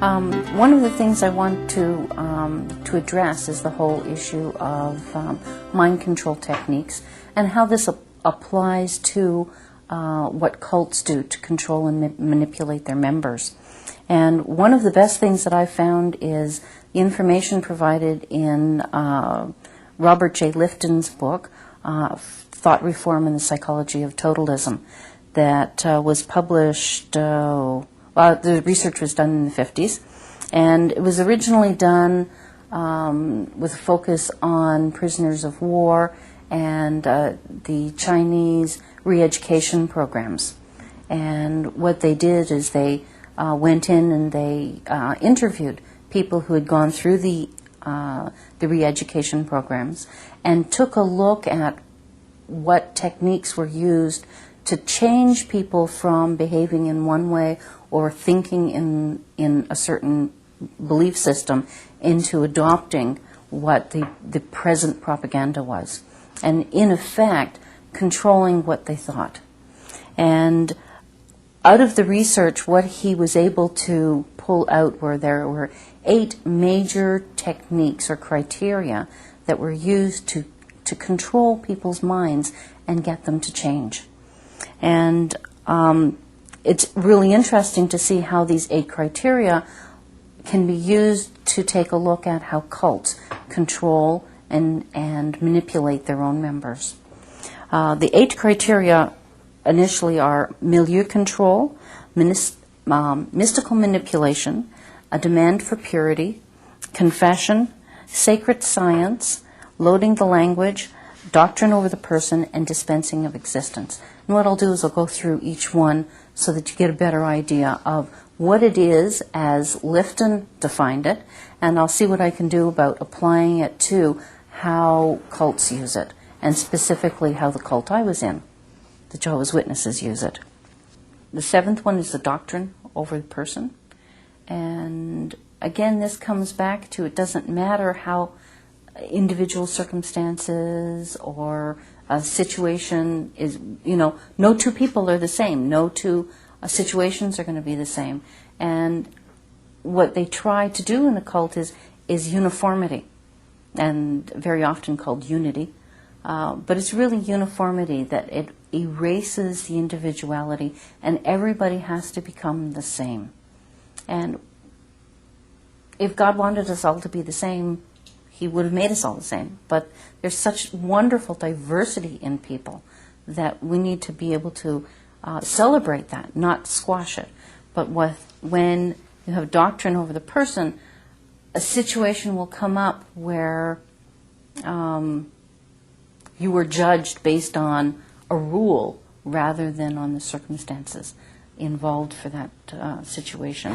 One of the things I want to address is the whole issue of mind control techniques and how this applies to what cults do to control and manipulate their members. And one of the best things that I've found is the information provided in Robert J. Lifton's book, Thought Reform and the Psychology of Totalism, that was published, the research was done in the 50s, and it was originally done with a focus on prisoners of war and the Chinese re-education programs. And what they did is they went in and they interviewed people who had gone through the re-education programs and took a look at what techniques were used to change people from behaving in one way or thinking in a certain belief system into adopting what the present propaganda was, and in effect controlling what they thought. And out of the research, what he was able to pull out were there were 8 major techniques or criteria that were used to control people's minds and get them to change. And it's really interesting to see how these 8 criteria can be used to take a look at how cults control and manipulate their own members. The 8 criteria initially are milieu control, mystical manipulation, a demand for purity, confession, sacred science, loading the language, doctrine over the person, and dispensing of existence. And what I'll do is I'll go through each one so that you get a better idea of what it is as Lifton defined it, and I'll see what I can do about applying it to how cults use it, and specifically how the cult I was in, the Jehovah's Witnesses, use it. The 7th one is the doctrine over the person. And again, this comes back to it doesn't matter how individual circumstances or a situation is, no 2 people are the same. No 2 situations are going to be the same. And what they try to do in the cult is uniformity, and very often called unity. But it's really uniformity, that it erases the individuality and everybody has to become the same. And if God wanted us all to be the same, He would have made us all the same. But there's such wonderful diversity in people that we need to be able to celebrate that, not squash it. But when you have doctrine over the person, a situation will come up where you were judged based on a rule rather than on the circumstances involved for that situation.